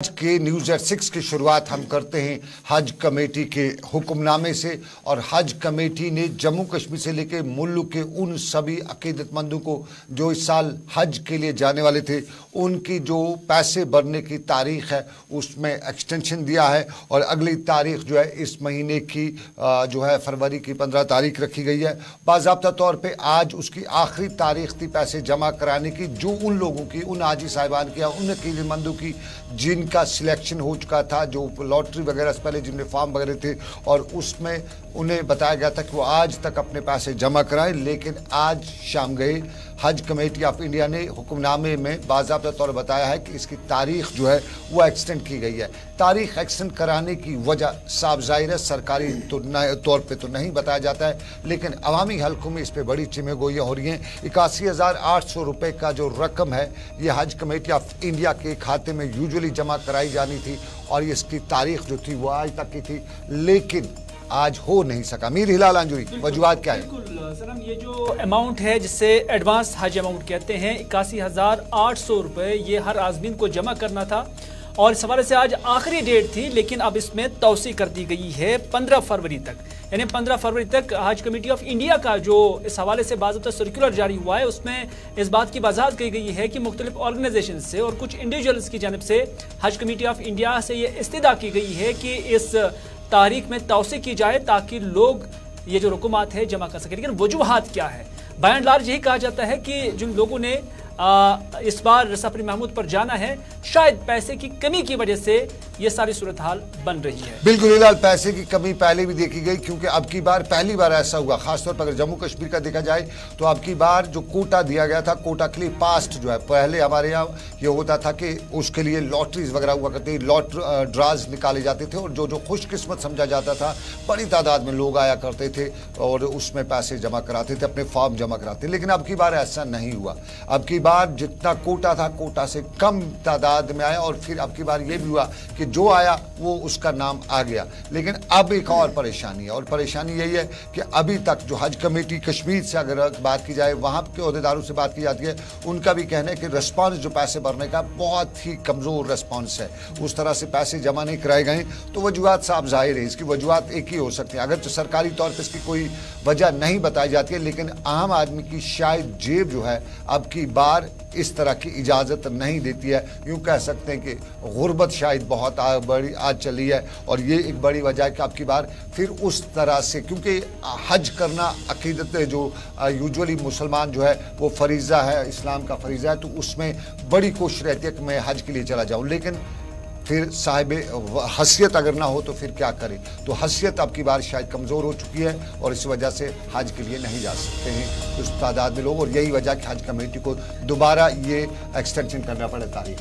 आज के news eight 6 की शुरुआत हम करते हैं हज कमेटी के हुक्मनामे से। और हज कमेटी ने जम्मू कश्मीर से लेकर मुल्क के उन सभी अकीदतमंदों को जो इस साल हज के लिए जाने वाले थे उनकी जो पैसे भरने की तारीख है उसमें एक्सटेंशन दिया है और अगली तारीख जो है इस महीने की जो है फरवरी की 15 तारीख रखी गई है। बाज़ाब्ता तौर पे आज उसकी आखिरी तारीख थी पैसे जमा कराने की, जो उन लोगों की, उन हाजी साहिबान की, उन अकीदतमंदों की जिनका सिलेक्शन हो चुका था, जो लॉटरी वगैरह से पहले जिनमें फॉर्म वगैरह थे और उसमें उन्हें बताया गया था कि वो आज तक अपने पैसे जमा कराएं। लेकिन आज शाम गए हज कमेटी ऑफ इंडिया ने हुक्मनामे में बाज़ाब्ता तौर बताया है कि इसकी तारीख जो है वो एक्सटेंड की गई है। तारीख एक्सटेंड कराने की वजह साफ ज़ाहिर है, सरकारी तौर पे तो नहीं बताया जाता है, लेकिन अवामी हल्कों में इस पर बड़ी चिमगोइयाँ हो रही हैं। 81,800 रुपये का जो रकम है ये हज कमेटी ऑफ इंडिया के खाते में यूजुअली जमा कराई जानी थी और इसकी तारीख जो थी वो आज तक की थी, लेकिन आज हो नहीं सका। मीर हिलाल अंजुरी, वजूहात क्या है? बिल्कुल सनम, ये जो अमाउंट है जिससे एडवांस हज अमाउंट कहते हैं 81,800 रुपये, ये हर आज़मीन को जमा करना था और इस हवाले से आज आखिरी डेट थी, लेकिन अब इसमें तौसी कर दी गई है 15 फरवरी तक। यानी 15 फरवरी तक हज कमेटी ऑफ इंडिया का जो इस हवाले से बाज़ाब्ता सर्कुलर जारी हुआ है उसमें इस बात की वजाहत की गई है कि मुख्तलिफ ऑर्गेनाइजेशन से और कुछ इंडिविजुअल्स की जानिब से हज कमेटी ऑफ इंडिया से ये इस्तिदा की गई है कि इस तारीख में तौसी की जाए ताकि लोग ये जो रकूमात है जमा कर सके। लेकिन वजूहात क्या है? बाय एंड लार्ज यही कहा जाता है कि जिन लोगों ने इस बार सफर महमूद पर जाना है शायद पैसे की कमी की वजह से ये सारी सूरत हाल बन रही है। बिल्कुल हिलाल, पैसे की कमी पहले भी देखी गई, क्योंकि अब की बार पहली बार ऐसा हुआ, खासतौर पर अगर जम्मू कश्मीर का देखा जाए तो अब की बार जो कोटा दिया गया था, कोटा के लिए पास्ट जो है, पहले हमारे यहाँ ये होता था कि उसके लिए लॉटरीज वगैरह हुआ करती, ड्राज निकाले जाते थे और जो खुशकिस्मत समझा जाता था बड़ी तादाद में लोग आया करते थे और उसमें पैसे जमा कराते थे, अपने फॉर्म जमा कराते। लेकिन अब की बार ऐसा नहीं हुआ। अब की बार जितना कोटा था कोटा से कम तादाद में आया और फिर अब की बार ये भी हुआ कि जो आया वो उसका नाम आ गया। लेकिन अब एक और परेशानी है और परेशानी यही है कि अभी तक जो हज कमेटी कश्मीर से अगर बात की जाए, वहाँ के अहदेदारों से बात की जाती है, उनका भी कहना है कि रिस्पांस जो पैसे भरने का बहुत ही कमज़ोर रिस्पांस है, उस तरह से पैसे जमा नहीं कराए गए। तो वजूहात साफ जाहिर है, इसकी वजूहात एक ही हो सकती है। अगर तो सरकारी तौर पर इसकी कोई वजह नहीं बताई जाती है, लेकिन आम आदमी की शायद जेब जो है अब की बार इस तरह की इजाज़त नहीं देती है। यूँ कह सकते हैं कि गुर्बत शायद बहुत बड़ी आज चली है और ये एक बड़ी वजह है कि अब की बार फिर उस तरह से, क्योंकि हज करना अकीदत जो यूजुअली मुसलमान जो है वो फरीज़ा है, इस्लाम का फरीज़ा है, तो उसमें बड़ी कोशिश रहती है कि मैं हज के लिए चला जाऊँ। लेकिन फिर साहिब हसीयत अगर ना हो तो फिर क्या करें? तो हसीयत अब की बार शायद कमज़ोर हो चुकी है और इस वजह से हज के लिए नहीं जा सकते हैं उस तादाद में लोग, और यही वजह कि हज कमेटी को दोबारा ये एक्सटेंशन करना पड़े तारीख।